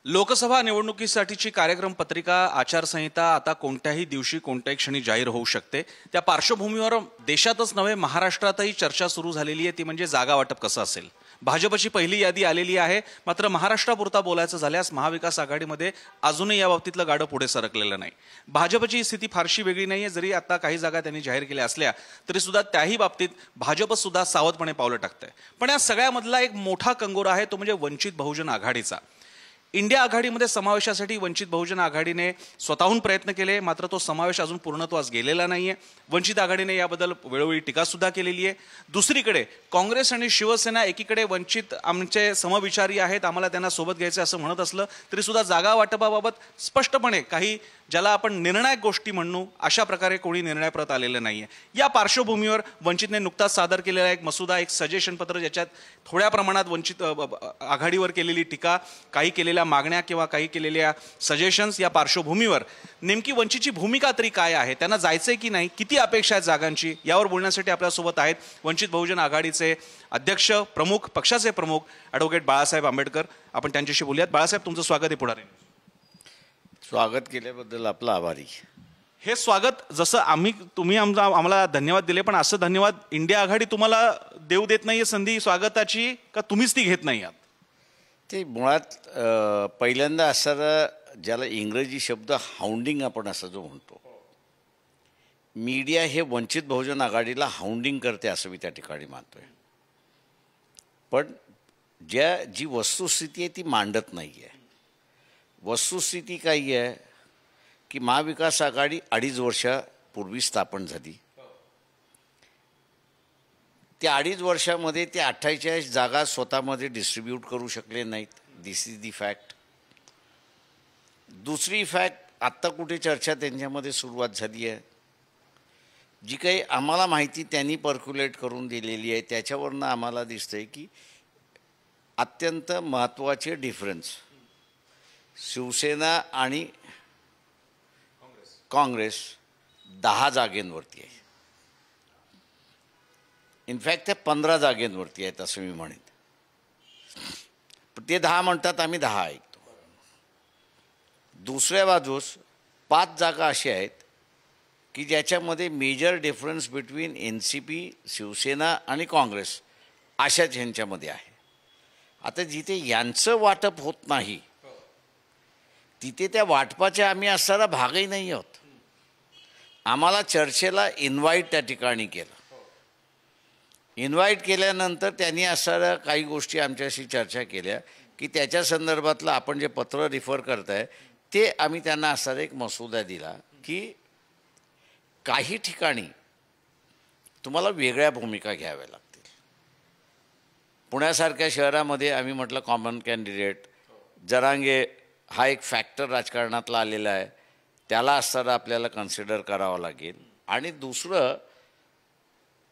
लोकसभा निवडणुकीसाठीची कार्यक्रम पत्रिका आचारसंहिता आता कोणत्याही दिवशी कोणत्याही क्षणी जाहीर होऊ शकते। त्या पार्श्वभूमीवर देशातच नव्हे महाराष्ट्रातही चर्चा सुरू झालेली आहे, ती म्हणजे जागा वाटप कसं असेल। भाजपची पहिली यादी आलेली आहे, मात्र महाराष्ट्रापुरता बोलायचं झाल्यास महाविकास आघाडीमध्ये अजूनही या बाबतीतलं गाडं पुढे सरकलेलं नाही। भाजपची स्थिती फारशी वेगळी नाहीये, जरी आता काही जागा त्यांनी जाहीर केल्या असल्या तरी सुद्धा त्याही बाबतीत भाजप सुद्धा सावधपणे पावलं टाकतंय। पण या सगळ्यामधला एक मोठा कंगोरा आहे, तो म्हणजे वंचित बहुजन आघाडीचा। इंडिया आघाडीमध्ये समावेशासाठी वंचित बहुजन आघाडीने स्वतःहून प्रयत्न केले, मात्र तो समावेश अजून पूर्णत्वास गेलेला नाहीये। वंचित आघाडीने याबद्दल वेळोवेळी टीका सुद्धा केलेली आहे। दुसरीकडे काँग्रेस आणि शिवसेना एकीकडे वंचित आमचे समविचारी आहेत, आम्हाला त्यांना सोबत घ्यायचे असं म्हणत असलं तरी सुद्धा जागा वाटपाबाबत स्पष्टपणे काही ज्याला आपण निर्णायक गोष्टी म्हणू अशा प्रकारे कोणी निर्णयप्रत आलेलं नाहीये। या पार्श्वभूमीवर वंचितने नुकताच सादर केलेला एक मसुदा, एक सजेशन पत्र, ज्याच्यात थोड्या प्रमाणात वंचित आघाडीवर केलेली टीका, काही केलेल्या मागण्या किंवा काही केलेल्या सजेशन्स, या पार्श्वभूमीवर नेमकी वंचितची भूमिका तरी काय आहे, त्यांना जायचंय की नाही, किती अपेक्षा आहेत जागांची, यावर बोलण्यासाठी आपल्यासोबत आहेत वंचित बहुजन आघाडीचे अध्यक्ष प्रमुख, पक्षाचे प्रमुख ॲडव्होकेट बाळासाहेब आंबेडकर। आपण त्यांच्याशी बोलूयात। बाळासाहेब, तुमचं स्वागत आहे पुढारी। स्वागत केल्याबद्दल आपला आभारी। हे स्वागत जसं तुम्ही आम्हाला धन्यवाद दिले, पण असं धन्यवाद इंडिया आघाडी तुम्हाला देऊ देत नाहीये संधी स्वागताची, का तुम्हीच ती घेत नाही आहात? ते मुळात पहिल्यांदा असं, ज्याला इंग्रजी शब्द हाऊंडिंग आपण असं जो म्हणतो, मीडिया हे वंचित बहुजन आघाडीला हाऊंडिंग करते असं मी त्या ठिकाणी मानतोय। पण जी वस्तुस्थिती आहे ती मांडत नाही आहे। वस्तुस्थिती काय आहे की महाविकास आघाडी 2.5 वर्षापूर्वी स्थापन झाली। त्या 2.5 वर्षामध्ये ते 48 जागा स्वतःमध्ये डिस्ट्रीब्यूट करू शकले नाहीत। दिस इज दी फॅक्ट। दुसरी फॅक्ट, आत्ता कुठे चर्चा त्यांच्यामध्ये सुरुवात झाली आहे, जी काही आम्हाला माहिती त्यांनी पर्क्युलेट करून दिलेली आहे त्याच्यावरनं आम्हाला दिसतंय की अत्यंत महत्त्वाचे डिफरन्स शिवसेना आणि काँग्रेस 10 जागेंवरती आहे। इनफॅक्ट त्या 15 जागेंवरती आहेत असं मी म्हणेन। ते 10 म्हणतात, आम्ही 10 ऐकतो। दुसऱ्या बाजूस 5 जागा अशा आहेत की ज्याच्यामध्ये major difference between NCP, Shiv Sena आणि काँग्रेस अशाच ह्यांच्यामध्ये आहे। आता जिथे यांचं वाटप होत नाही तिथे त्या वाटपाच्या आम्ही असणारा भागही नाही आहोत। आम्हाला चर्चेला इन्व्हाइट त्या ठिकाणी केलं। इन्व्हाइट केल्यानंतर त्यांनी असणाऱ्या काही गोष्टी आमच्याशी चर्चा केल्या की त्याच्या संदर्भातलं आपण जे पत्र रिफर करताय ते आम्ही त्यांना असणारा एक मसुदा दिला की काही ठिकाणी तुम्हाला वेगळ्या भूमिका घ्याव्या लागतील। पुण्यासारख्या शहरामध्ये आम्ही म्हटलं कॉमन कॅन्डिडेट जरांगे हा एक फॅक्टर राजकारणातला आलेला आहे, त्याला असताना आपल्याला कन्सिडर करावं लागेल। आणि दुसरं,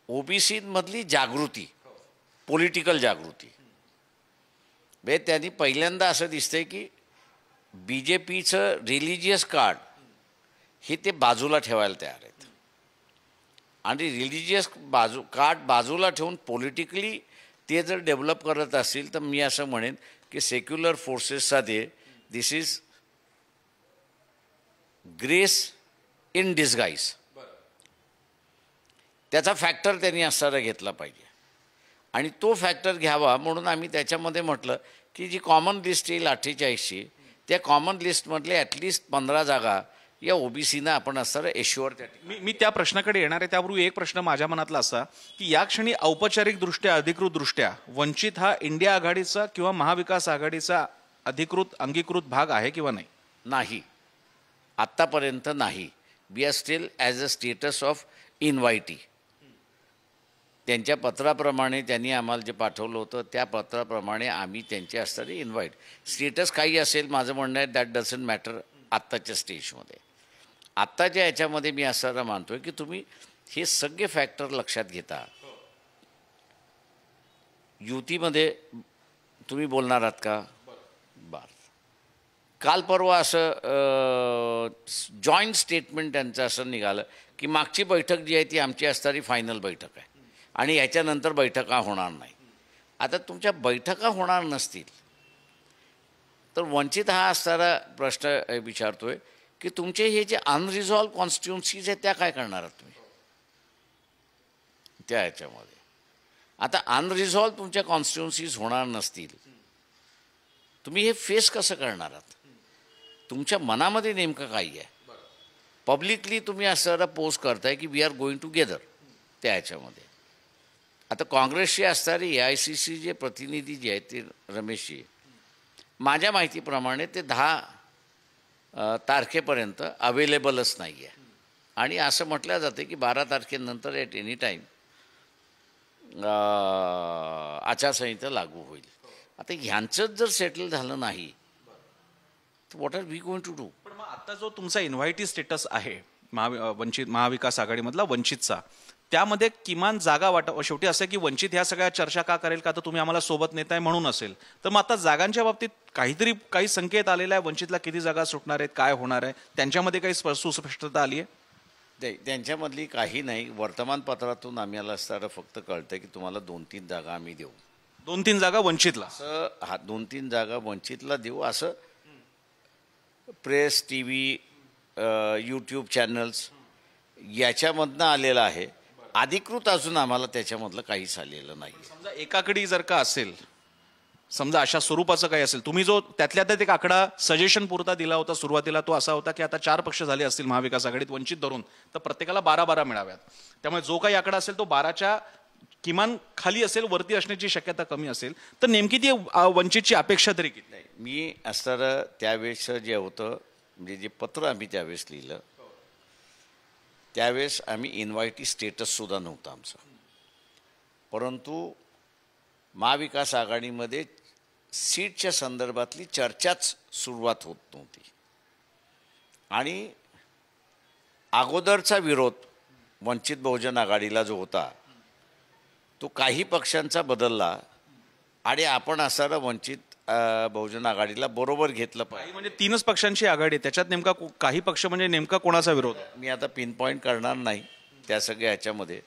OBCमधली जागृती, पॉलिटिकल जागृती, म्हणजे त्यांनी पहिल्यांदा असं दिसतंय की BJPचं रिलिजियस कार्ड हे ते बाजूला ठेवायला तयार आहेत आणि रिलिजियस कार्ड बाजूला ठेवून पॉलिटिकली ते जर डेव्हलप करत असतील तर मी असं म्हणेन की सेक्युलर फोर्सेससाठी this is grace in disguise. त्याचा फॅक्टर त्यांनी असणारा घेतला पाहिजे आणि तो फॅक्टर घ्यावा म्हणून आम्ही त्याच्यामध्ये म्हटलं की जी कॉमन लिस्ट येईल 48ची, त्या कॉमन लिस्टमधले ॲटलिस्ट 15 जागा या OBCनं आपण असणारा एश्युअर त्या। मी त्या प्रश्नाकडे येणार आहे, त्यापूर्वी एक प्रश्न माझ्या मनातला असा की या क्षणी औपचारिकदृष्ट्या, अधिकृतदृष्ट्या वंचित हा इंडिया आघाडीचा किंवा महाविकास आघाडीचा अधिकृत अंगीकृत भाग आहे किंवा नाही? नाही, आत्तापर्यंत नाही। We are still as a status of इन्व्हायटी। त्यांच्या पत्राप्रमाणे त्यांनी आम्हाला जे पाठवलं होतं त्या पत्राप्रमाणे आम्ही त्यांचे असणारे इन्व्हाइट, स्टेटस काही असेल माझं म्हणणं आहे दॅट डझंट मॅटर आत्ताच्या स्टेजमध्ये। आत्ताच्या याच्यामध्ये मी असं मानतोय की तुम्ही हे सगळे फॅक्टर लक्षात घेता। युतीमध्ये तुम्ही बोलणार आहात का? बरं, काल परवा असं जॉईंट स्टेटमेंट त्यांचं असं निघालं की मागची बैठक जी आहे ती आमची असणारी फायनल बैठक आहे आणि याच्यानंतर बैठका होणार नाही। आता तुमच्या बैठका होणार नसतील तर वंचित हा असणारा प्रश्न विचारतोय की तुमचे हे जे अनरिझॉल्व कॉन्स्टिट्युन्सीज आहेत त्या काय करणार आहात तुम्ही त्या ह्याच्यामध्ये. आता अनरिझॉल्व तुमच्या कॉन्स्टिट्युन्सीज होणार नसतील, तुम्ही हे फेस कसं करणार आहात? तुमच्या मनामध्ये नेमकं काय आहे? पब्लिकली तुम्ही असं पोस्ट करताय की वी आर गोइंग टुगेदर त्या ह्याच्यामध्ये. आता काँग्रेसचे असणारे AICC जे प्रतिनिधी जे आहेत ते रमेशजी, माझ्या माहितीप्रमाणे ते 10 तारखेपर्यंत अवेलेबलच नाही आहे. आणि असं म्हटलं जातं की 12 तारखेनंतर ॲट एनी टाईम आचारसंहिता लागू होईल. आता ह्यांचंच जर सेटल झालं नाही तर what are we going to do? पण मग आता जो तुमचा इन्व्हायटी स्टेटस आहे वंचित महाविकास आघाडीमधला वंचितचा, त्यामध्ये किमान जागा वाटप शेवटी असं की वंचित ह्या सगळ्या चर्चा का करेल, का तर तुम्ही आम्हाला सोबत नेताय म्हणून असेल. तर मग आता जागांच्या बाबतीत काही संकेत आलेला आहे, वंचितला किती जागा सुटणार आहेत, काय होणार आहे, त्यांच्यामध्ये काही सुस्पष्टता आली आहे? त्यांच्यामधली काही नाही. वर्तमानपत्रातून आम्हाला असणारं फक्त कळतं की तुम्हाला 2-3 जागा आम्ही देऊ. 2-3 जागा वंचितला असं 2-3 जागा वंचितला देऊ असं प्रेस, TV, यूट्यूब चॅनल्स याच्यामधनं आलेलं आहे. अधिकृत अजून आम्हाला त्याच्यामधलं काहीच आलेलं नाही. समजा एकाकडे जर का असेल, समजा अशा स्वरूपाचं काही असेल, तुम्ही जो त्यातल्या त्यात एक आकडा सजेशन पुरता दिला होता सुरुवातीला, तो असा होता की आता 4 पक्ष झाले असतील महाविकास आघाडीत वंचित धरून, तर प्रत्येकाला 12-12 मिळाव्यात. त्यामुळे जो काही आकडा असेल तो 12च्या किमान खाली असेल, वरती असण्याची शक्यता कमी असेल. तर नेमकी ती वंचितची अपेक्षा तरी किती? मी असणारं त्यावेळेस जे होतं, म्हणजे जे पत्र आम्ही त्यावेळेस लिहिलं, त्यावेळेस आम्ही इन्व्हायटी स्टेटससुद्धा नव्हतं आमचं. परंतु महाविकास आघाडीमध्ये सीटच्या संदर्भातली चर्चाच सुरुवात होत नव्हती. आणि अगोदरचा विरोध वंचित बहुजन आघाडीला जो होता तो काही पक्षांचा बदलला आणि आपण असणारं वंचित बहुजन आघाडीला बरोबर घेतलं पाहिजे. म्हणजे 3च पक्षांची आघाडी, त्याच्यात नेमका काही पक्ष म्हणजे नेमका कोणाचा विरोध? मी आता पिन पॉईंट करणार नाही त्या सगळ्या ह्याच्यामध्ये.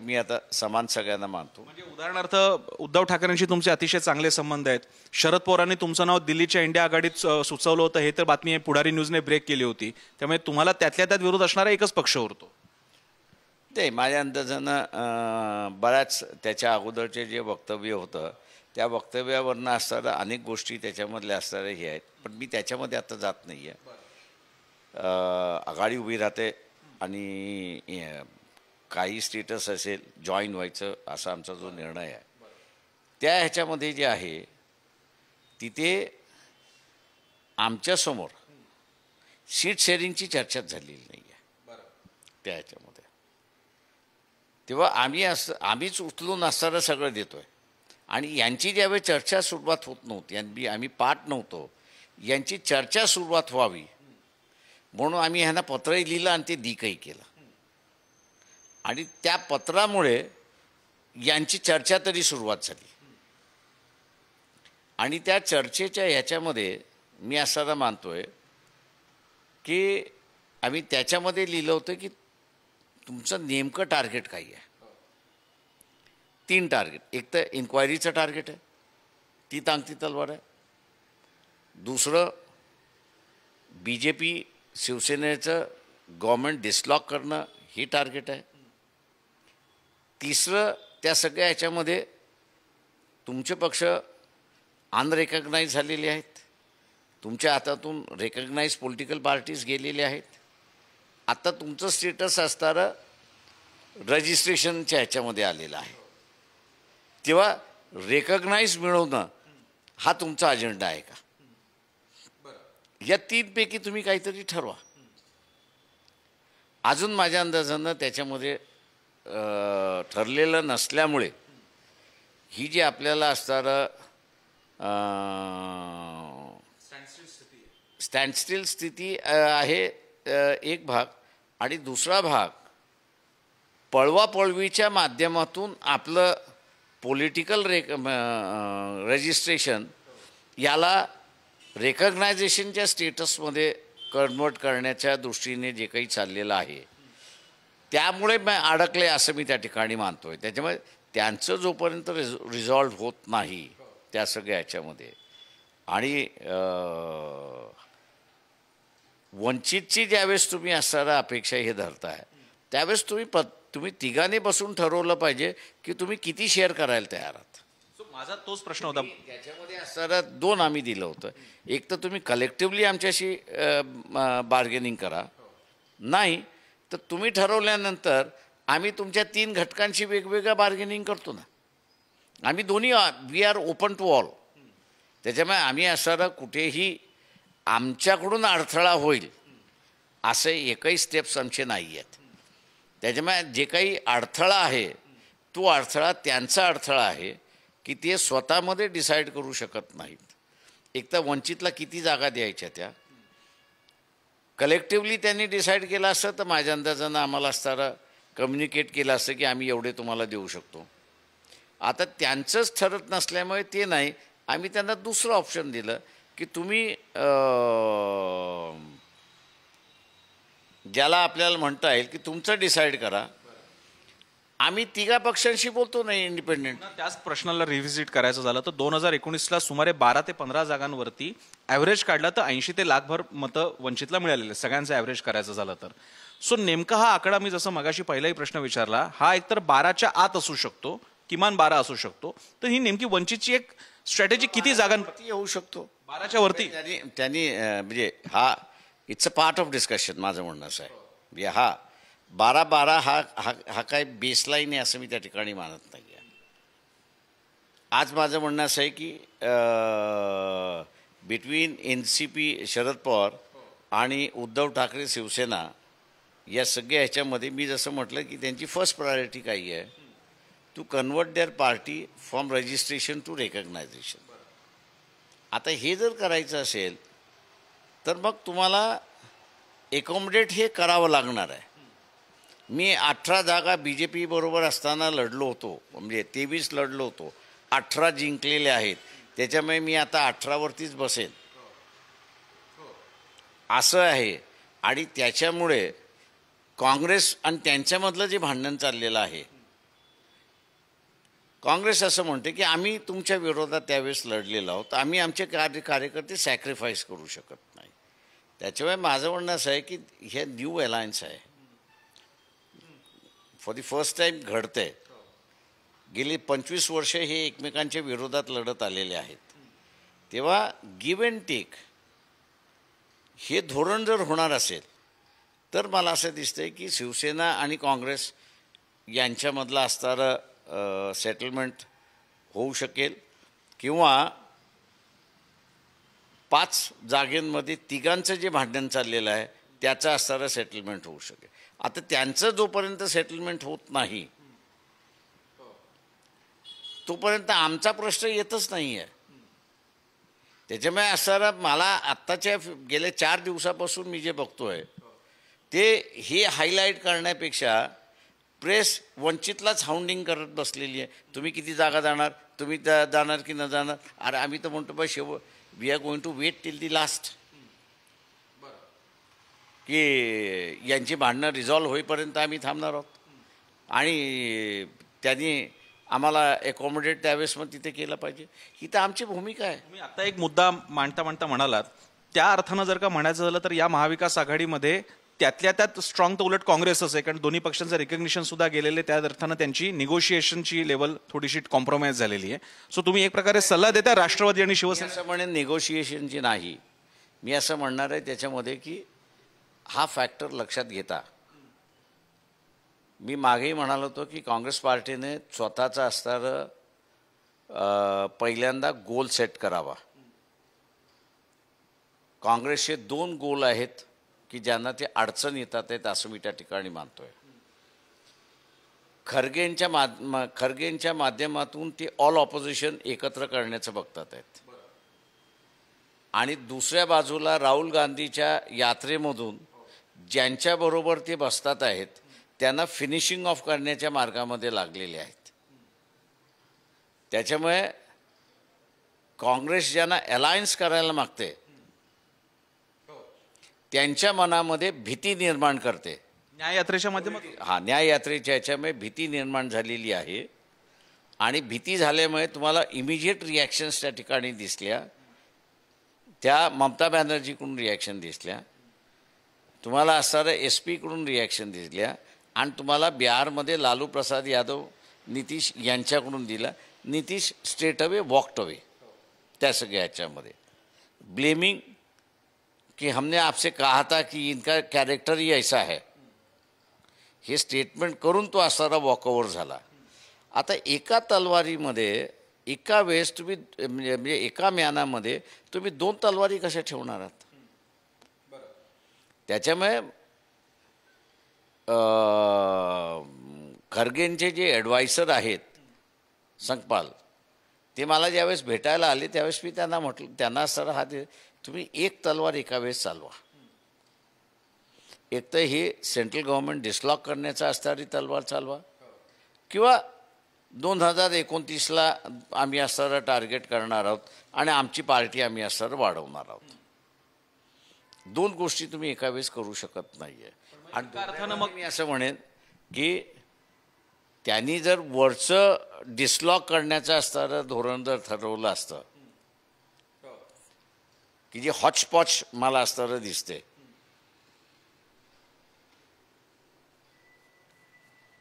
मी आता समान सगळ्यांना मानतो. म्हणजे उदाहरणार्थ उद्धव ठाकरेंशी तुमचे अतिशय चांगले संबंध आहेत. शरद पवारांनी तुमचं नाव दिल्लीच्या इंडिया आघाडीत सुचवलं होतं, हे तर बातमी पुढारी न्यूजने ब्रेक केली होती. त्यामुळे तुम्हाला त्यातल्या त्यात विरोध असणारा एकच पक्ष उरतो. ते माझ्या अंदाजानं बऱ्याच त्याच्या अगोदरचे जे वक्तव्य होतं त्या वक्तव्यावरनं असणाऱ्या अनेक गोष्टी त्याच्यामधल्या असणाऱ्या हे आहेत. पण मी त्याच्यामध्ये आता जात नाही आहे. आघाडी उभी राहते आणि काही स्टेटस असेल जॉईन व्हायचं असा आमचा जो निर्णय आहे, त्या ह्याच्यामध्ये जे आहे तिथे आमच्यासमोर सीट शेअरिंगची चर्चाच झालेली नाही आहे त्या ह्याच्यामध्ये. तेव्हा आम्हीच उचलून असणारं सगळं देतो आहे. आणि यांची ज्यावेळी चर्चा सुरुवात होत नव्हती, आम्ही पाठ नव्हतो, यांची चर्चा सुरुवात व्हावी म्हणून आम्ही ह्यांना पत्रही लिहिलं आणि ते दिकही केलं. आणि त्या पत्रामुळे यांची चर्चा तरी सुरुवात झाली. आणि त्या चर्चेच्या ह्याच्यामध्ये मी असं मानतोय की आम्ही त्याच्यामध्ये लिहिलं होतं की तुमचं नेमकं टार्गेट काय आहे. 3 टार्गेट. एक तर इन्क्वायरीचं टार्गेट आहे, ती टांगती तलवार आहे. दुसरं BJP शिवसेनेचं गव्हर्मेंट डिसलॉक करणं ही टार्गेट आहे. तिसरं त्या सगळ्या ह्याच्यामध्ये तुमचे पक्ष अनरेकग्नाईज झालेले आहेत, तुमच्या हातातून रेकग्नाईज पॉलिटिकल पार्टीज गेलेले आहेत. आता तुमचं स्टेटस असणारं रजिस्ट्रेशनच्या ह्याच्यामध्ये आलेलं आहे. तेव्हा रेकग्नाईज मिळवणं हा तुमचा अजेंडा आहे का? या 3 पैकी तुम्ही काहीतरी ठरवा. अजून माझ्या अंदाजानं त्याच्यामध्ये ठरलेलं नसल्यामुळे ही जी आपल्याला असणारं स्टँडस्टिल स्थिती आहे एक भाग, आणि दुसरा भाग पळवापळवीच्या माध्यमातून आपलं पॉलिटिकल रजिस्ट्रेशन याला रेकग्नायझेशनच्या स्टेटसमध्ये कन्वर्ट करण्याच्या दृष्टीने जे काही चाललेलं आहे त्यामुळे अडकले असं मी त्या ठिकाणी मानतोय. त्याच्यामुळे त्यांचं जोपर्यंत रिझॉल्व्ह होत नाही त्या सगळ्या ह्याच्यामध्ये आणि वंचितची ज्यावेळेस तुम्ही असणारा अपेक्षा हे धरताय त्यावेळेस तुम्ही तिघांनी बसून ठरवलं पाहिजे की तुम्ही किती शेअर करायला तयार आहात. माझा तोच प्रश्न होता. त्याच्यामध्ये असणारं दोन आम्ही दिलं होतं. एक तर तुम्ही कलेक्टिव्हली आमच्याशी बार्गेनिंग करा, नाही तर तुम्ही ठरवल्यानंतर आम्ही तुमच्या 3 घटकांशी वेगवेगळं बार्गेनिंग करतो ना. आम्ही दोन्ही we are open to all. त्याच्यामुळे आम्ही असणारं कुठेही आमच्याकडून अडथळा होईल असे एकही स्टेप्स आमचे नाही आहेत. त्याच्यामुळे जे काही अडथळा आहे तो अडथळा त्यांचा अडथळा आहे की ते स्वतःमध्ये डिसाईड करू शकत नाहीत. एक तर वंचितला किती जागा द्यायच्या त्या कलेक्टिव्हली त्यांनी डिसाईड केलं असतं तर माझ्या अंदाजानं आम्हाला असताना कम्युनिकेट केलं असतं की आम्ही एवढे तुम्हाला देऊ शकतो. आता त्यांचंच ठरत नसल्यामुळे ते नाही, आम्ही त्यांना दुसरं ऑप्शन दिलं की तुम्ही ज्याला आपल्याला म्हणता येईल की तुमचं डिसाईड करा. आम्ही तिघा पक्षांशी बोलतो नाही इंडिपेंडेंट. त्याच प्रश्नाला रिव्हिजिट करायचं झालं तर 2019ला सुमारे 12 ते 15 जागांवरती ॲव्हरेज काढला तर 80 ते लाखभर मतं वंचितला मिळालेले, सगळ्यांचं ॲव्हरेज करायचं झालं तर. सो नेमका हा आकडा मी जसं मगाशी पहिलाही प्रश्न विचारला, हा एकतर 12च्या आत असू शकतो, किमान 12 असू शकतो. तर ही नेमकी वंचितची एक स्ट्रॅटेजी किती जागांवरती येऊ शकतो? 12च्या वरती. त्यांनी म्हणजे हा it's a part of discussion. माझं म्हणणं असं आहे म्हणजे हा 12 हा हा हा काय बेसलाईन आहे असं मी त्या ठिकाणी मानत नाही आहे. आज माझं म्हणणं असं आहे की बिटवीन NCP शरद पवार आणि उद्धव ठाकरे शिवसेना या सगळ्या ह्याच्यामध्ये मी जसं म्हटलं की त्यांची फर्स्ट प्रायोरिटी काही आहे to convert their party from registration to recognition. आता हे जर करायचं असेल तर मग तुम्हाला एकॉमोडेट हे करावं लागणार आहे. मी 18 जागा BJP बरोबर असताना लढलो होतो, म्हणजे 23 लढलो होतो, 18 जिंकलेले आहेत. त्याच्यामुळे मी आता 18वरतीच बसेन असं आहे. आणि त्याच्यामुळे काँग्रेस आणि त्यांच्यामधलं जे भांडण चाललेलं आहे, काँग्रेस असं म्हणते की आम्ही तुमच्या विरोधात त्यावेळेस लढलेलो आहोत, आम्ही आमचे कार्यकर्ते सॅक्रिफाईस करू शकत नाही. त्याच्यामुळे माझं म्हणणं असं आहे की हे न्यू अलायन्स आहे, फॉर दी फर्स्ट टाईम घडतं आहे. गेली 25 वर्ष हे एकमेकांच्या विरोधात लढत आलेले आहेत. तेव्हा गिव्ह अँड टेक हे धोरण जर होणार असेल तर मला असं दिसतंय की शिवसेना आणि काँग्रेस यांच्यामधलं असणारं सेटलमेंट होऊ शकेल किंवा 5 जागेंमध्ये तिघांचं जे भांडण चाललेलं आहे त्याचं असणारं सेटलमेंट होऊ शकेल. आता त्यांचं जोपर्यंत सेटलमेंट होत नाही तोपर्यंत आमचा प्रश्न येतच नाही आहे. त्याच्यामुळे असणारा मला आत्ताच्या गेल्या 4 दिवसापासून मी जे बघतोय ते हे हायलाईट करण्यापेक्षा प्रेस वंचितलाच हाऊंडिंग करत बसलेली आहे. तुम्ही किती जागा जाणार, तुम्ही जाणार की न जाणार. अरे आम्ही तर म्हणतो by we are going to wait till the last की यांची भांडणं रिझॉल्व्ह होईपर्यंत आम्ही थांबणार आहोत. आणि त्यांनी आम्हाला एकॉमोडेट त्यावेळेस मग तिथे केलं पाहिजे, ही तर आमची भूमिका आहे. तुम्ही आता एक मुद्दा मांडता म्हणालात, त्या अर्थानं जर का म्हणायचं झालं तर या महाविकास आघाडीमध्ये त्यातल्या त्यात स्ट्रॉंग तर उलट काँग्रेसच आहे, कारण दोन्ही पक्षांचं रिकग्निशन सुद्धा गेलेले, त्या अर्थानं त्यांची निगोशिएशनची लेवल थोडीशी कॉम्प्रोमाइज झालेली आहे. सो तुम्ही एक प्रकारे सल्ला देता राष्ट्रवादी आणि शिवसेना. असं म्हणेन निगोशिएशनची नाही, मी असं म्हणणार आहे त्याच्यामध्ये की हा फॅक्टर लक्षात घेता मी मागेही म्हणालो होतो की काँग्रेस पार्टीने स्वतःचा असणारं पहिल्यांदा गोल सेट करावा. काँग्रेसचे 2 गोल आहेत की ज्यांना ते अडचण येतात आहेत असं मी त्या ठिकाणी मानतोय. खरगेंच्या माध्यमातून ते ऑल ऑपोजिशन एकत्र करण्याचं बघतात आहेत आणि दुसऱ्या बाजूला राहुल गांधीच्या यात्रेमधून ज्यांच्याबरोबर ते बसतात आहेत त्यांना फिनिशिंग ऑफ करण्याच्या मार्गामध्ये लागलेले आहेत. त्याच्यामुळे काँग्रेस ज्यांना अलायन्स करायला मागते त्यांच्या मनामध्ये भीती निर्माण करते. न्याययात्रेच्या माध्यमातून न्याययात्रेच्या ह्याच्यामुळे भीती निर्माण झालेली आहे आणि भीती झाल्यामुळे तुम्हाला इमिजिएट रिॲक्शन्स त्या ठिकाणी दिसल्या त्या ममता बॅनर्जीकडून रिॲक्शन दिसल्या, तुम्हाला असणाऱ्या एस पीकडून रिॲक्शन दिसल्या, आणि तुम्हाला बिहारमध्ये लालू प्रसाद यादव नितीश यांच्याकडून दिला. Nitish straight away walked away त्या सगळ्या ह्याच्यामध्ये, ब्लेमिंग कि हमने आपसे कहा था कि इनका कॅरेक्टर ही ऐसा है, हे स्टेटमेंट करून तो असणारा वॉकओव्हर झाला. आता एका तलवारीमध्ये एका वेळेस तुम्ही म्हणजे एका म्यानामध्ये तुम्ही दोन तलवारी कशा ठेवणार आहात? त्याच्यामुळे खरगेंचे जे ॲडवायसर आहेत संकपाल, ते मला ज्यावेळेस भेटायला आले त्यावेळेस मी त्यांना म्हटलं, त्यांना सर हा तुम्ही एक तलवार एका वेळेस चालवा. एक तर हे सेंट्रल गव्हर्नमेंट डिसलॉक करण्याचा असणारी तलवार चालवा, किंवा 2029ला आम्ही असणारं टार्गेट करणार आहोत आणि आमची पार्टी आम्ही असणारं वाढवणार आहोत. दोन गोष्टी तुम्ही एका वेळेस करू शकत नाही आहे. आणि मग मी असं म्हणेन की त्यांनी जर वरचं डिसलॉक करण्याचं असणारं धोरण जर ठरवलं असतं, की जे हॉचपॉच मला असणारं दिसते,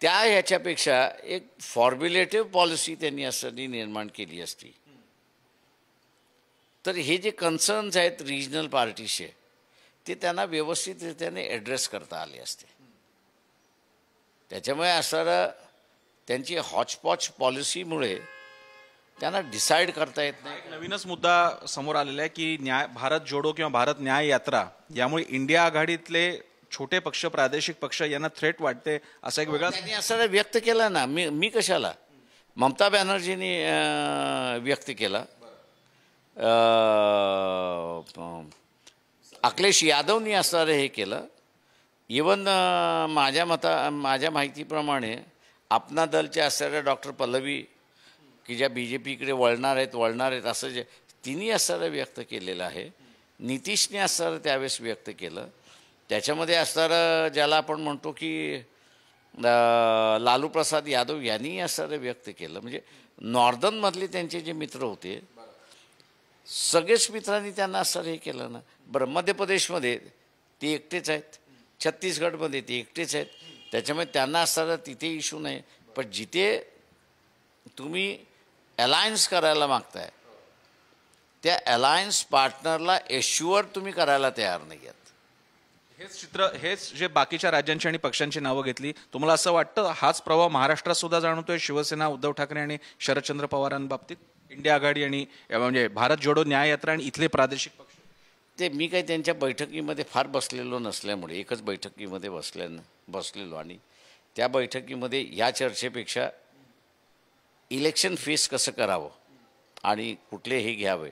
त्या ह्याच्यापेक्षा एक फॉर्म्युलेटिव्ह पॉलिसी त्यांनी असताना निर्माण केली असती, तर हे जे कन्सर्न्स आहेत रिजनल पार्टीचे ते त्यांना व्यवस्थितरित्याने ॲड्रेस करता आले असते. त्याच्यामुळे असणारं त्यांची हॉचपॉच पॉलिसीमुळे त्यांना डिसाईड करता येत नाही. नवीनच मुद्दा समोर आलेला आहे की भारत जोडो किंवा भारत न्याय यात्रा यामुळे इंडिया आघाडीतले छोटे पक्ष, प्रादेशिक पक्ष यांना थ्रेट वाटते, असा एक वेगळा त्यांनी असं व्यक्त केला ना. मी कशाला, ममता बॅनर्जींनी व्यक्त केला, अखिलेश यादवनी असणारं हे केलं. इवन माझ्या माहितीप्रमाणे अपना दलच्या असणाऱ्या डॉक्टर पल्लवी, की ज्या BJPकडे वळणार आहेत असं जे तिन्ही असणारं व्यक्त केलेलं आहे. नितीशने असणारं त्यावेळेस व्यक्त केलं. त्याच्यामध्ये असणारं ज्याला आपण म्हणतो की लालू प्रसाद यादव यांनी असणारं व्यक्त केलं. म्हणजे नॉर्दर्नमधले त्यांचे जे मित्र होते सगळेच मित्रांनी त्यांना असणारं हे केलं ना. बरं, मध्य प्रदेशमध्ये ते एकटेच आहेत, छत्तीसगडमध्ये ते एकटेच आहेत, त्याच्यामुळे त्यांना असणारं तिथे इश्यू नाही. पण जिथे तुम्ही अलायन्स करायला मागताय त्या अलायन्स पार्टनरला एश्युअर तुम्ही करायला तयार नाही आहेत. हेच चित्र, हेच जे बाकीच्या राज्यांची आणि पक्षांची नावं घेतली, तुम्हाला असं वाटतं हाच प्रभाव महाराष्ट्रात सुद्धा जाणवतोय शिवसेना, उद्धव ठाकरे आणि शरदचंद्र पवारांबाबतीत? इंडिया आघाडी आणि म्हणजे भारत जोडो न्याय यात्रा आणि इथले प्रादेशिक पक्ष? ते मी काही त्यांच्या बैठकीमध्ये फार बसलेलो नसल्यामुळे, एकच बैठकीमध्ये बसलेलो आणि त्या बैठकीमध्ये या चर्चेपेक्षा इलेक्शन फेस कसं करावं आणि कुठले हे घ्यावे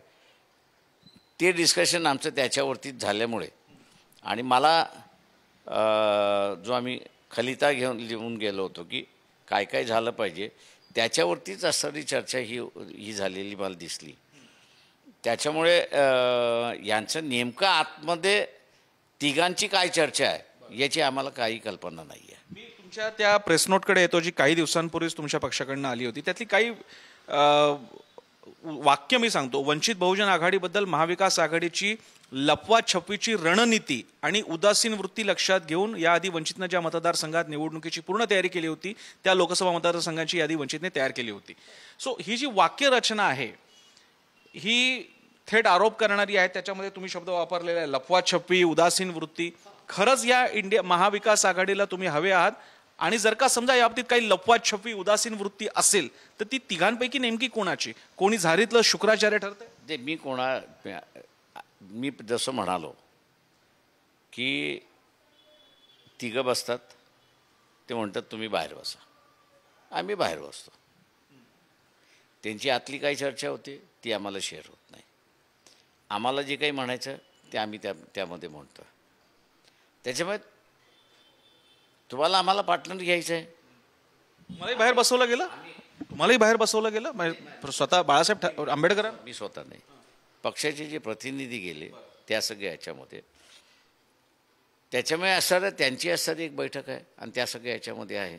ते डिस्कशन आमचं त्याच्यावरतीच झाल्यामुळे, आणि मला जो आम्ही खलिता लिहून गेलो होतो की काय काय झालं पाहिजे त्याच्यावरतीच असणारी चर्चा ही झालेली मला दिसली. त्याच्यामुळे यांचं नेमकं आतमध्ये तिघांची काय चर्चा आहे याची आम्हाला काही कल्पना नाही आहे. मी तुमच्या त्या प्रेस नोटकडे येतो जी काही दिवसांपूर्वीच तुमच्या पक्षाकडनं आली होती. त्यातली काही वाक्य मी सांगतो. वंचित बहुजन आघाडीबद्दल महाविकास आघाडीची लपवाछपवीची रणनीती आणि उदासीन वृत्ती लक्षात घेऊन याआधी वंचितनं ज्या मतदारसंघात निवडणुकीची पूर्ण तयारी केली होती त्या लोकसभा मतदारसंघांची यादी वंचितने तयार केली होती. सो ही जी वाक्यरचना आहे ही थेट आरोप करणारी आहे. त्याच्यामध्ये तुम्ही शब्द वापरलेला आहे लपवाछपवी, उदासीन वृत्ती. खरंच या महाविकास आघाडीला तुम्ही हवे आहात? आणि जर का समजा याबाबतीत काही लपवाछपवी, उदासीन वृत्ती असेल तर ती तिघांपैकी नेमकी कोणाची? कोणी झारीतलं शुक्राचार्य ठरतंय? ते मी जसं म्हणालो की तिघं बसतात, ते म्हणतात तुम्ही बाहेर बसा, आम्ही बाहेर बसतो. त्यांची आतली काही चर्चा होते ती आम्हाला शेअर होत नाही. आम्हाला जे काही म्हणायचं ते आम्ही त्यामध्ये म्हणतो. त्याच्यामुळे तुम्हाला आम्हाला पार्टनर घ्यायचं आहे. मलाही बाहेर बसवलं गेलं, तुम्हालाही बाहेर बसवलं गेलं स्वतः बाळासाहेब आंबेडकर. मी स्वतः नाही, पक्षाचे जे प्रतिनिधी गेले त्या सगळ्या याच्यामध्ये. त्याच्यामुळे असणारं त्यांची असणारी एक बैठक आहे आणि त्या सगळ्या याच्यामध्ये आहे.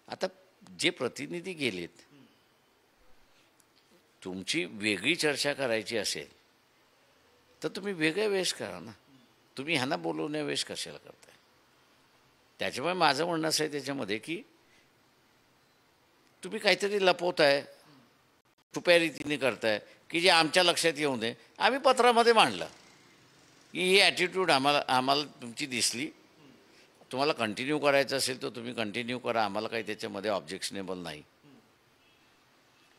आता जे प्रतिनिधी गेलेत, तुमची वेगळी चर्चा करायची असेल तर तुम्ही वेगळ्या वेळेस करा ना. तुम्ही ह्यांना बोलवण्या वेळेस कशाला करताय? त्याच्यामुळे माझं म्हणणं असं आहे त्याच्यामध्ये की तुम्ही काहीतरी लपवताय, छुप्या रीतीने करताय की जे आमच्या लक्षात येऊ नये. आम्ही पत्रामध्ये मांडलं की ही ॲटिट्यूड आम्हाला तुमची दिसली. तुम्हाला कंटिन्यू करायचं असेल तर तुम्ही कंटिन्यू करा, आम्हाला काही त्याच्यामध्ये ऑब्जेक्शनेबल नाही.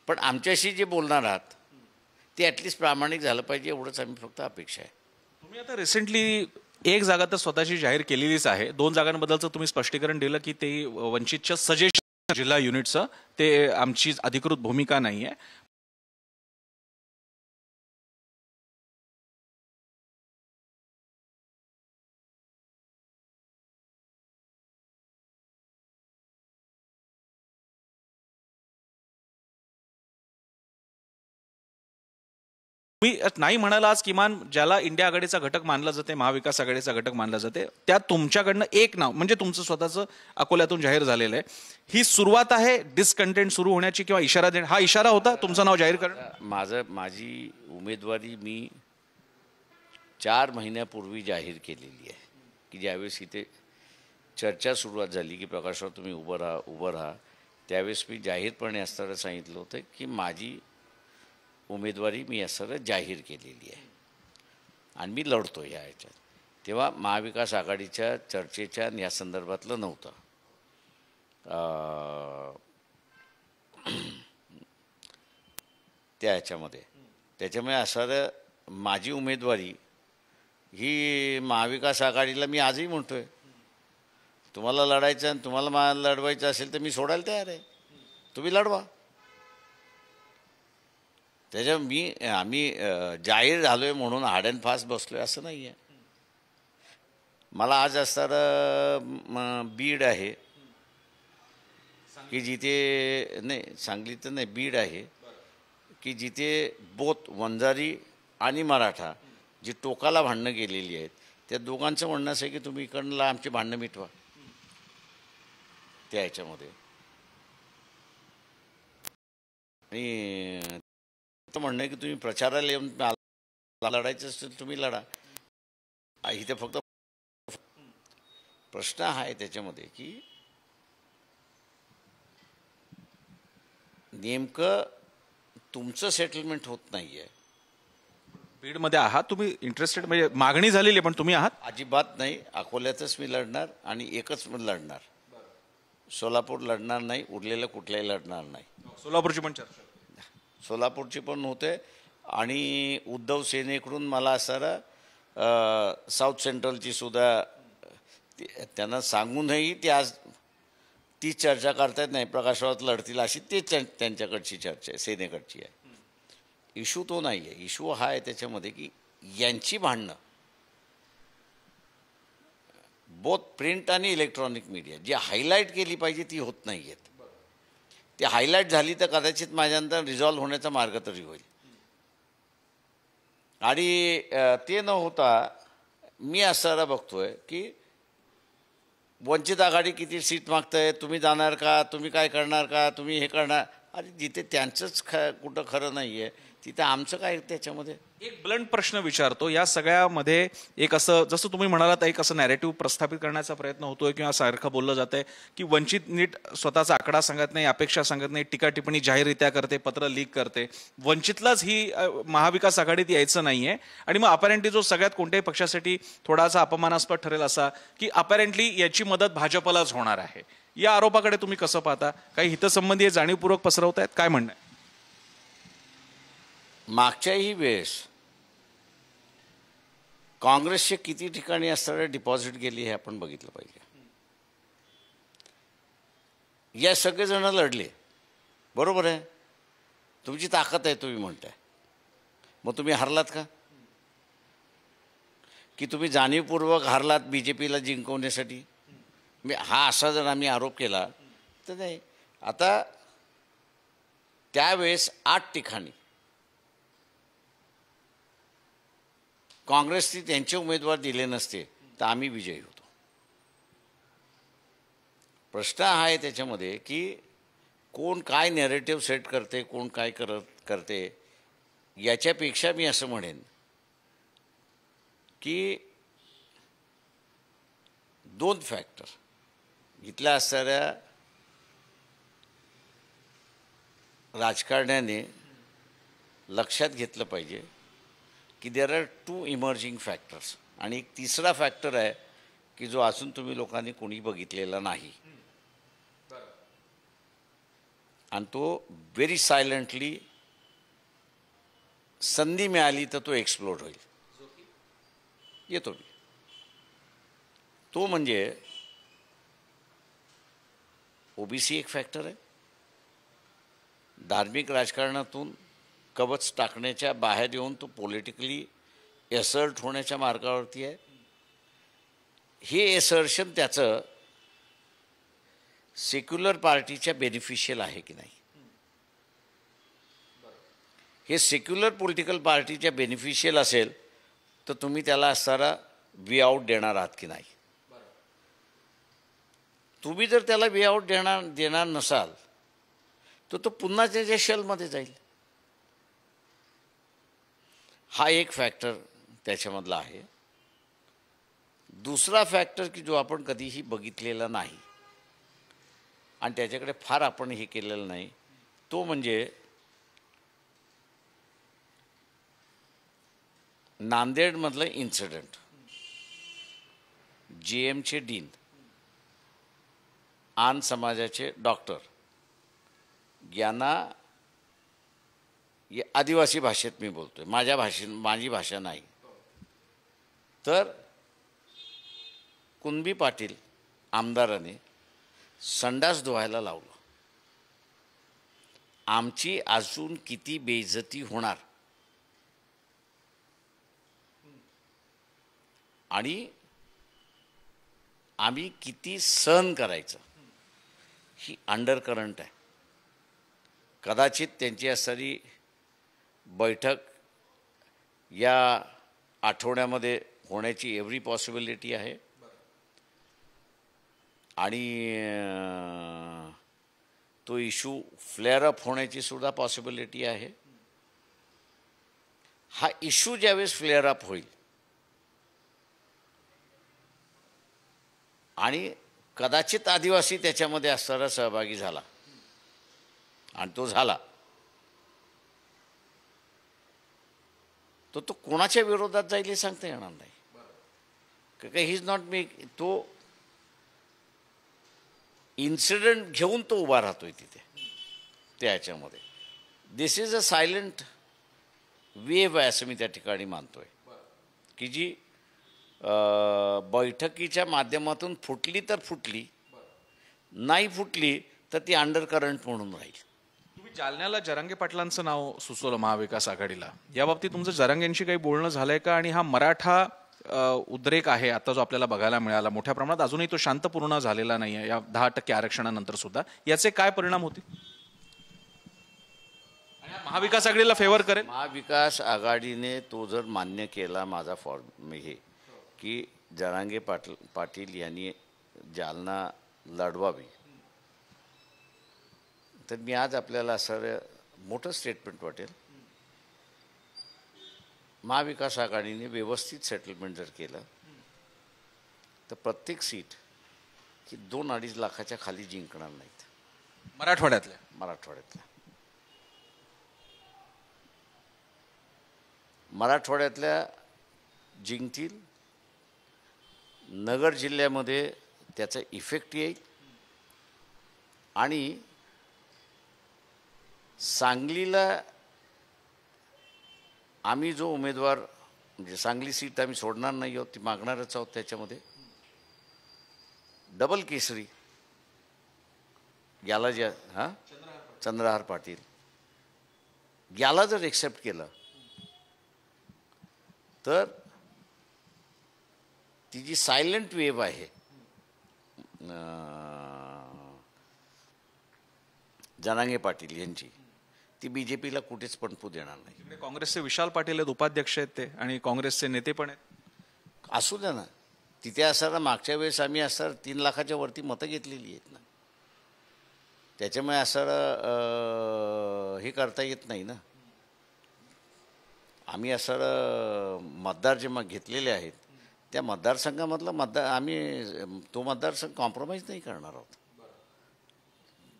पण आमच्याशी जे बोलणार आहात ते ॲटलिस्ट प्रामाणिक झालं पाहिजे, एवढंच आम्ही फक्त अपेक्षा आहे. तुम्ही आता रिसेंटली एक जागा तर स्वतःची जाहीर केलेलीच आहे. 2 जागांबद्दलचं तुम्ही स्पष्टीकरण दिलं की ते वंचितच्या सजेशन जिल्हा युनिटचं ते आमची अधिकृत भूमिका नाही आहे. तुम्ही नाही म्हणाला आज किमान ज्याला इंडिया आघाडीचा घटक मानला जाते, महाविकास आघाडीचा घटक मानला जाते, त्यात तुमच्याकडनं एक नाव म्हणजे तुमचं स्वतःचं अकोल्यातून जाहीर झालेलं आहे. ही सुरुवात आहे डिसकंटेंट सुरू होण्याची किंवा इशारा देणे, हा इशारा होता तुमचं नाव जाहीर करणं? माझी उमेदवारी मी 4 महिन्यापूर्वी जाहीर केलेली आहे की ज्यावेळेस इथे चर्चा सुरुवात झाली की प्रकाशराव तुम्ही उभं राहा, त्यावेळेस मी जाहीरपणे असताना सांगितलं होतं की माझी उमेदवारी मी असं जाहीर केलेली आहे आणि मी लढतो या ह्याच्यात. तेव्हा महाविकास आघाडीच्या चर्चेच्या या संदर्भातलं नव्हतं. त्या ह्याच्यामध्ये त्याच्यामुळे असं माझी उमेदवारी ही महाविकास आघाडीला मी आजही म्हणतो आहे, तुम्हाला लढायचं आणि तुम्हाला मला लढवायचं असेल तर मी सोडायला तयार आहे, तुम्ही लढवा. आम्ही जाहीर झालो आहे म्हणून हार्ड अँड फास्ट बसलो आहे असं नाही आहे. मला आज असणारं बीड आहे की जिथे नाही, सांगली तर नाही, बीड आहे की जिथे बोथ वंजारी आणि मराठा जी टोकाला भांडणं गेलेली आहेत, त्या दोघांचं म्हणणं असं आहे की तुम्ही इकडनं आमची भांडणं मिटवा. त्या ह्याच्यामध्ये आणि म्हणणं आहे की तुम्ही प्रचाराला येऊन लढायचं असेल तुम्ही लढा. इथे फक्त प्रश्न हा आहे त्याच्यामध्ये की नेमकं तुमचं सेटलमेंट होत नाही आहे. बीडमध्ये आहात तुम्ही इंटरेस्टेड, म्हणजे मागणी झालेली आहे पण तुम्ही आहात? अजिबात नाही. अकोल्यातच मी लढणार आणि एकच लढणार. सोलापूर लढणार नाही, उरलेलं कुठल्याही लढणार नाही. सोलापूरची पण चर्चा, सोलापूरची पण होते आणि उद्धव सेनेकडून मला असणारं साऊथ सेंट्रलची सुद्धा त्यांना सांगूनही ते आज ती चर्चा करतायत नाही प्रकाशरावात लढतील अशी ते त्यांच्याकडची चर्चा आहे, सेनेकडची आहे. इश्यू तो नाही आहे. इश्यू हा आहे त्याच्यामध्ये की यांची भांडणं बोथ प्रिंट आणि इलेक्ट्रॉनिक मीडिया जी हायलाईट केली पाहिजे ती होत नाही आहेत. ती हायलाईट झाली तर कदाचित माझ्यानंतर रिझॉल्व्ह होण्याचा मार्ग तरी होईल. आणि ते न होता मी असं बघतोय की वंचित आघाडी किती सीट मागतंय, तुम्ही जाणार का, तुम्ही काय करणार का, तुम्ही हे करणार. अरे जिथे त्यांचंच कुठं खरं नाही आहे तिथं आमचं काय त्याच्यामध्ये. एक ब्लंट प्रश्न विचारतो, या सगळ्यामध्ये एक असं जसं तुम्ही म्हणालात एक असं नॅरेटिव्ह प्रस्थापित करण्याचा प्रयत्न होतोय किंवा सारखं बोललं जातंय की वंचित नीट स्वतःचा आकडा सांगत नाही, अपेक्षा सांगत नाही, टीका टिप्पणी जाहीररित्या करते, पत्र लीक करते. वंचितलाच ही महाविकास आघाडीत यायचं नाहीये आणि मग अपॅरेंटली जो सगळ्यात कोणत्याही पक्षासाठी थोडासा अपमानास्पद ठरेल असा की अपॅरेंटली याची मदत भाजपलाच होणार आहे. या आरोपाकडे तुम्ही कसं पाहता? काही हितसंबंधी जाणीवपूर्वक पसरवतायत, काय म्हणणं आहे? मागच्याही वेळेस काँग्रेसचे किती ठिकाणी असणारे डिपॉझिट गेली हे आपण बघितलं पाहिजे. या सगळेजण लढले, बरोबर आहे, तुमची ताकद आहे तुम्ही म्हणताय. मग तुम्ही हरलात का? की तुम्ही जाणीवपूर्वक हरलात BJPला जिंकवण्यासाठी? हा असा जर आम्ही आरोप केला तर नाही. आता त्यावेळेस 8 ठिकाणी काँग्रेसने त्यांचे उमेदवार दिले नसते तर आम्ही विजयी होतो. प्रश्न हा आहे त्याच्यामध्ये की कोण काय नॅरेटिव्ह सेट करते, कोण काय करते. याच्यापेक्षा मी असं म्हणेन की दोन फॅक्टर इथल्या असणाऱ्या राजकारण्याने लक्षात घेतलं पाहिजे की there are two emerging factors, आणि एक तिसरा फॅक्टर आहे की जो अजून तुम्ही लोकांनी कोणी बघितलेला नाही, आणि तो व्हेरी सायलेंटली संधी मिळाली तर तो एक्सप्लोड होईल. येतो मी. तो म्हणजे ओबीसी एक फॅक्टर आहे. धार्मिक राजकारणातून कवच टाकण्याच्या बाहेर येऊन तो पॉलिटिकली एसर्ट होण्याच्या मार्गावरती आहे. हे एसर्शन त्याचं सेक्युलर पार्टीच्या बेनिफिशियल आहे की नाही, हे सेक्युलर पॉलिटिकल पार्टीच्या बेनिफिशियल असेल तर तुम्ही त्याला असणारा वे आउट देणार आहात की नाही. तुम्ही जर त्याला वे आउट देणार नसाल तर तो पुन्हा त्याच्या शेलमध्ये जाईल. हा एक फॅक्टर त्याच्यामधला आहे. दुसरा फॅक्टर की जो आपण कधीही बघितलेला नाही आणि त्याच्याकडे फार आपण हे केलेलं नाही, तो म्हणजे नांदेडमधलं इन्सिडेंट. JMचे डीन, आन समाजाचे डॉक्टर यांना, आदिवासी भाषेत मी बोलतोय, माझी भाषा नाही, तर कुणबी पाटील आमदाराने संडास धुवायला लावलं. आमची अजून किती बेइज्जती होणार आणि आम्ही किती सहन करायचं, ही अंडर करंट आहे. कदाचित त्यांची असणारी बैठक या आठवड्यामध्ये होण्याची एव्हरी पॉसिबिलिटी आहे, आणि तो इशू फ्लेअर अप होण्याची सुद्धा पॉसिबिलिटी आहे. हा इशू ज्यावेळेस फ्लेअर अप होईल आणि कदाचित आदिवासी त्याच्यामध्ये असणारा सहभागी झाला आणि तो झाला, तो कोणाच्या विरोधात जाईल हे सांगता येणार नाही. काही ही इज नॉट मेक, तो इन्सिडेंट घेऊन तो उभा राहतोय तिथे त्याच्यामध्ये. दिस इज अ सायलेंट वेव्ह आहे असं मी त्या ठिकाणी मानतोय, की जी बैठकीच्या माध्यमातून फुटली तर फुटली, नाही फुटली तर ती अंडर करंट म्हणून राहील. तुम्ही जालन्याला जरांगे पाटलांचं नाव सुचवलं महाविकास आघाडीला, या बाबतीत तुमचं जरांगेंशी काही बोलणं झालंय का? आणि हा मराठा उद्रेक आहे आता जो आपल्याला बघायला मिळाला मोठ्या प्रमाणात, अजूनही तो शांतपूर्ण झालेला नाही आहे या 10% आरक्षणानंतर सुद्धा, याचे काय परिणाम होतील? आणि हा महाविकास आघाडीला फेवर करेल? महाविकास आघाडीने तो जर मान्य केला माझा फॉर्म हे की जरांगे पाटील यांनी जालना लढवावी, तर मी आज आपल्याला असं मोठं स्टेटमेंट वाटेल. महाविकास आघाडीने व्यवस्थित सेटलमेंट जर केलं तर प्रत्येक सीट ही 2-2.5 लाखाच्या खाली जिंकणार नाहीत. मराठवाड्यातल्या जिंकतील. नगर जिल्ह्यामध्ये त्याचा इफेक्ट येईल आणि सांगलीला आम्ही जो उमेदवार, म्हणजे सांगली सीट आम्ही सोडणार नाही आहोत, ती मागणारच आहोत. त्याच्यामध्ये डबल केसरी याला जे चंद्रहार पाटील याला जर एक्सेप्ट केलं तर ती जी सायलेंट वेव्ह आहे जरांगे पाटील यांची, ती BJPला कुठेच पणपू देणार नाही. काँग्रेसचे विशाल पाटील आहेत, उपाध्यक्ष आहेत ते, आणि काँग्रेसचे नेते पण आहेत. असू द्या ना. तिथे असताना मागच्या वेळेस आम्ही असं 3 लाखाच्या वरती मतं घेतलेली आहेत ना, त्याच्यामुळे असं हे करता येत नाही ना. आम्ही असं मतदार जेव्हा घेतलेले आहेत त्या मतदारसंघामधला तो मतदारसंघ कॉम्प्रोमाइज नाही करणार आहोत.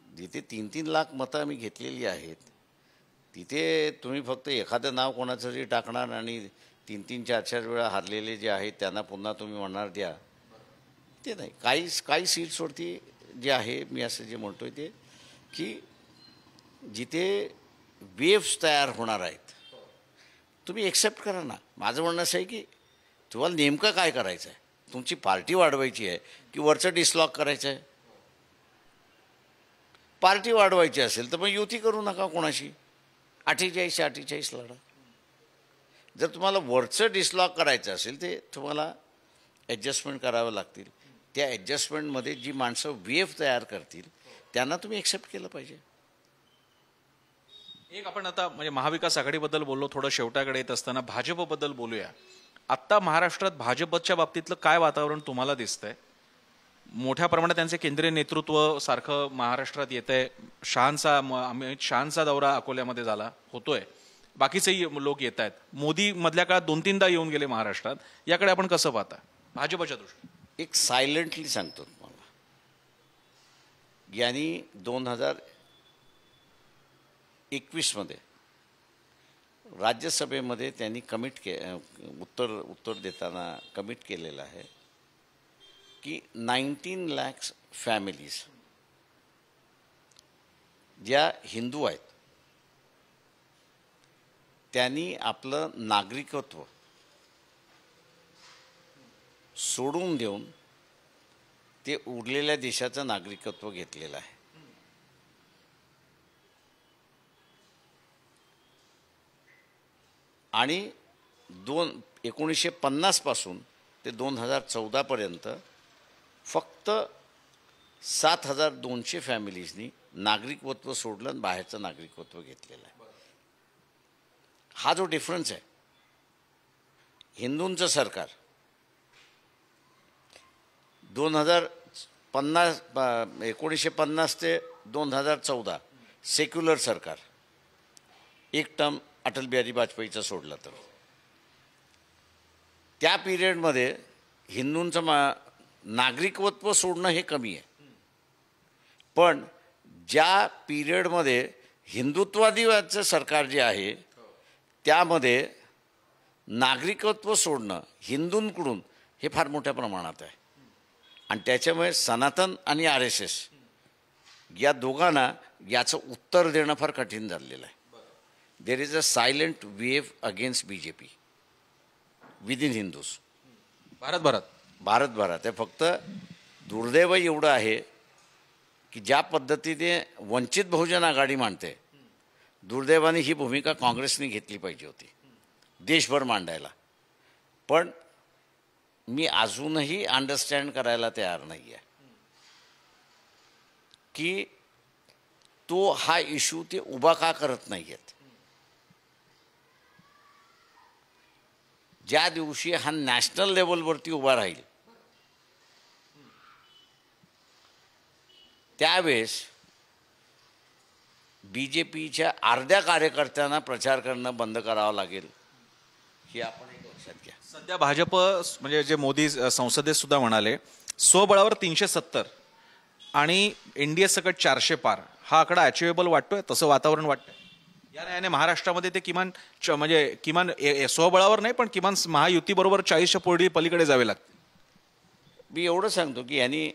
जिथे 3-3 लाख मतं आम्ही घेतलेली आहेत तिथे तुम्ही फक्त एखादं नाव कोणाचं तरी टाकणार आणि 3-3, 4-4 वेळा हारलेले जे आहेत त्यांना पुन्हा तुम्ही म्हणणार द्या, ते नाही. काही सीट्सवरती जे आहे मी असं जे म्हणतोय ते की जिथे वेव्स तयार होणार आहेत तुम्ही एक्सेप्ट करा ना. माझं म्हणणं असं आहे की तुम्हाला नेमकं काय करायचं आहे, तुमची पार्टी वाढवायची आहे की वरचं डिसलॉक करायचं आहे. पार्टी वाढवायची असेल तर मग युती करू नका कोणाशी, 48-48 लढा. जर तुम्हाला वरचं डिसलॉक करायचं असेल ते तुम्हाला ॲडजस्टमेंट करावं लागतील. त्या ॲडजस्टमेंटमध्ये जी माणसं वेव्ह तयार करतील त्यांना तुम्ही एक्सेप्ट केलं पाहिजे. एक आपण आता म्हणजे महाविकास आघाडीबद्दल बोललो, थोडं शेवटाकडे येत असताना भाजपबद्दल बोलूया. आत्ता महाराष्ट्रात भाजपच्या बाबतीतलं काय वातावरण तुम्हाला दिसतंय? मोठ्या प्रमाणात त्यांचे केंद्रीय नेतृत्व सारखं महाराष्ट्रात येत आहे. अमित शहांचा दौरा अकोल्यामध्ये होतोय. बाकीचेही लोक येत आहेत. मोदी मधल्या काळात 2-3दा येऊन गेले महाराष्ट्रात. याकडे आपण कसं पाहता भाजपच्या दृष्टीने? एक सायलेंटली सांगतो तुम्हाला, यांनी 2021मध्ये राज्यसभेमध्ये त्यांनी उत्तर देताना कमिट केलेलं आहे की 19 लाख फॅमिलीज ज्या हिंदू आहेत त्यांनी आपलं नागरिकत्व सोडून देऊन ते उरलेल्या देशाचं नागरिकत्व घेतलेलं आहे. आणि 1950 पासून ते 2014 पर्यंत फक्त 7,200 फॅमिलीजनी नागरिकत्व सोडलं आणि बाहेरचं नागरिकत्व घेतलेलं आहे. हा जो डिफरन्स आहे, हिंदूंचं सरकार 1950 ते 2014 सेक्युलर सरकार, एक टर्म अटल बिहारी वाजपेयीचा सोडला तर त्या पिरियडमध्ये हिंदूंचं नागरिकत्व सोडणं हे कमी आहे. पण ज्या पिरियडमध्ये हिंदुत्वादीचं सरकार जे आहे त्यामध्ये नागरिकत्व सोडणं हिंदूंकडून हे फार मोठ्या प्रमाणात आहे. आणि त्याच्यामुळे सनातन आणि RSS या दोघांना याचं उत्तर देणं फार कठीण झालेलं आहे. There is a silent wave against BJP within Hindus भारतभरात आहे. फक्त दुर्दैव एवढं आहे की ज्या पद्धतीने वंचित बहुजन आघाडी मांडते, दुर्दैवाने ही भूमिका काँग्रेसने घेतली पाहिजे होती देशभर मांडायला. पण मी अजूनही अंडरस्टँड करायला तयार नाही आहे की तो हा इश्यू ते उभा का करत नाही आहेत. ज्या दिवशी हा नॅशनल लेवलवरती उभा राहील त्यावेळेस BJPच्या अर्ध्या कार्यकर्त्यांना प्रचार करणं बंद करावं लागेल, हे आपण एक लक्षात घ्या. सध्या भाजप म्हणजे जे मोदी संसदेत सुद्धा म्हणाले स्वबळावर 370 आणि NDA सकट 400 पार हा आकडा अचिवेबल वाटतोय, तसं वातावरण वाटतंय. या न्यायाने महाराष्ट्रामध्ये ते किमान स्वबळावर नाही पण किमान महायुतीबरोबर 40च्या पोळी पलीकडे जावे लागते. मी एवढं सांगतो की यांनी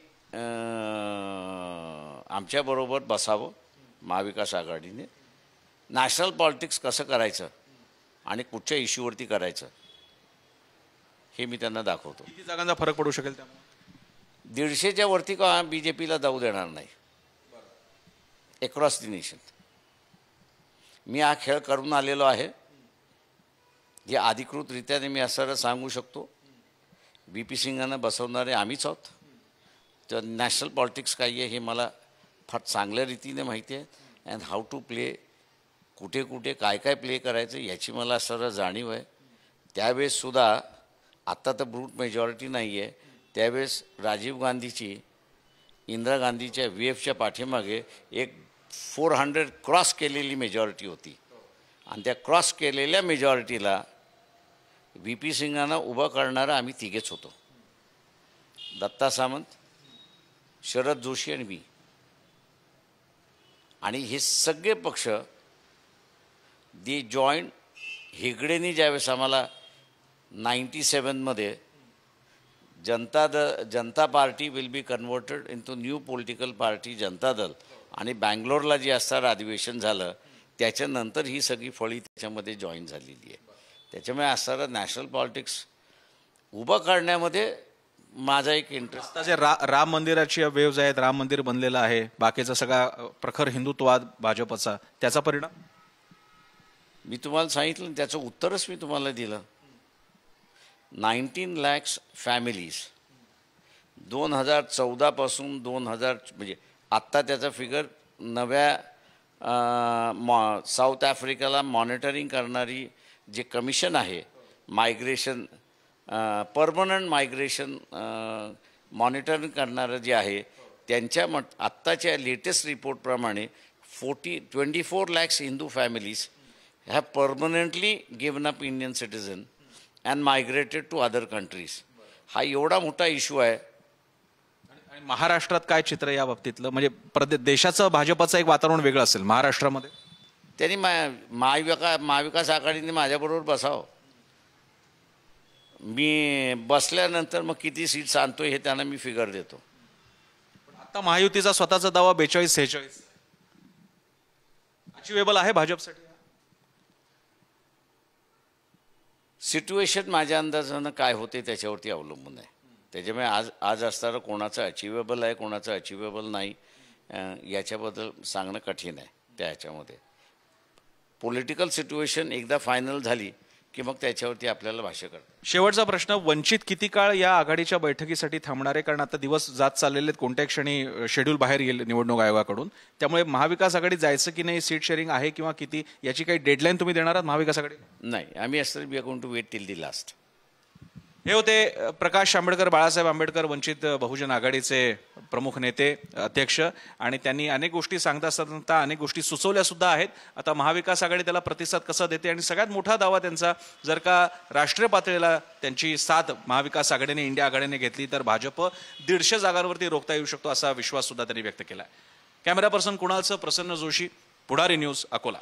आमच्याबरोबर बसावं महाविकास आघाडीने, नॅशनल पॉलिटिक्स कसं करायचं आणि कुठच्या इश्यूवरती करायचं हे मी त्यांना दाखवतो. किती जागांचा फरक पडू शकेल त्यामुळे? 150च्या वरती का BJPला जाऊ देणार नाही अक्रॉस दी नेशन. मी हा खेळ करून आलेलो आहे. हे अधिकृतरित्याने मी असं सांगू शकतो, BP सिंगांना बसवणारे आम्हीच आहोत. तर नॅशनल पॉलिटिक्स काय आहे हे मला फार चांगल्या रीतीने माहिती आहे. अँड हाऊ टू प्ले, कुठे कुठे काय काय प्ले करायचं याची मला सर्व जाणीव आहे. त्यावेळेससुद्धा आत्ता तर ब्रूट मेजॉरिटी नाही आहे, त्यावेळेस राजीव गांधीची इंदिरा गांधीच्या VFच्या पाठीमागे एक 400 क्रॉस केलेली मेजॉरिटी होती आणि त्या क्रॉस केलेल्या मेजॉरिटीला व्ही पी सिंगांना उभं करणारं आम्ही तिघेच होतो, दत्ता सामंत, शरद जोशी आणि मी. आणि हे सगळे पक्ष दे जॉईंट. हेगडेंनी ज्यावेळेस आम्हाला 97मध्ये Janata party will be converted in to new political party Janata Dal, आणि बँगलोरला जे असणारं अधिवेशन झालं त्याच्यानंतर ही सगळी फळी त्याच्यामध्ये जॉईन झालेली आहे. त्याच्यामुळे असणारं नॅशनल पॉलिटिक्स उभं करण्यामध्ये माझा एक इंटरेस्ट. आता जे राम मंदिराची वेव्ज आहेत, राम मंदिर बनलेलं आहे, बाकीचा सगळा प्रखर हिंदुत्ववाद भाजपचा, त्याचा परिणाम मी तुम्हाला सांगितलं, त्याचं उत्तरच मी तुम्हाला दिलं. 19 लाख फॅमिलीज 2014 पासून 2000 म्हणजे आत्ता त्याचा फिगर नव्या साऊथ आफ्रिकाला मॉनिटरिंग करणारी जे कमिशन आहे मायग्रेशन, परमनंट मायग्रेशन मॉनिटरिंग करणारं जे आहे, त्यांच्या आत्ताच्या लेटेस्ट रिपोर्टप्रमाणे 24 lakhs Hindu families have permanently given up Indian citizen and migrated to other countries. हा एवढा मोठा इश्यू आहे. आणि महाराष्ट्रात काय चित्र या बाबतीतलं, म्हणजे देशाचं भाजपचं एक वातावरण वेगळं असेल महाराष्ट्रामध्ये. त्यांनी महाविकास आघाडीने माझ्याबरोबर बसावं. मी बसल्यानंतर मग किती सीट्स आणतोय हे त्यांना मी फिगर देतो. आता महायुतीचा स्वतःचा दावा 42-46 अचिवेबल आहे भाजपसाठी. सिच्युएशन माझ्या अंदाजानं काय होते त्याच्यावरती अवलंबून आहे. त्याच्यामुळे आज असणारं कोणाचं अचिवेबल आहे, कोणाचं अचिवेबल नाही, याच्याबद्दल सांगणं कठीण आहे. त्याच्यामध्ये पॉलिटिकल सिच्युएशन एकदा फायनल झाली की मग त्याच्यावरती आपल्याला भाष्य करतात. शेवटचा प्रश्न, वंचित किती काळ या आघाडीच्या बैठकीसाठी थांबणार आहे? कारण आता दिवस जात चाललेले आहेत, कोणत्या क्षणी शेड्यूल बाहेर येईल निवडणूक आयोगाकडून. त्यामुळे महाविकास आघाडी जायचं की नाही, सीट शेअरिंग आहे किंवा किती, याची काही डेडलाईन तुम्ही देणार आहात महाविकास आघाडी? नाही, आम्ही असं we are going to wait till the last. हे होते प्रकाश आंबेडकर, बाळासाहेब आंबेडकर, वंचित बहुजन आघाडीचे प्रमुख नेते, अध्यक्ष, आणि त्यांनी अनेक गोष्टी सांगता असताना अनेक गोष्टी सुचवल्या सुद्धा आहेत. आता महाविकास आघाडी त्याला प्रतिसाद कसा देते, आणि सगळ्यात मोठा दावा त्यांचा, जर का राष्ट्रीय पातळीला त्यांची साथ महाविकास आघाडीने, इंडिया आघाडीने घेतली तर भाजप 150 जागांवरती रोखता येऊ शकतो, असा विश्वास सुद्धा त्यांनी व्यक्त केला. कॅमेरा पर्सन कुणालचं, प्रसन्न जोशी, पुढारी न्यूज, अकोला.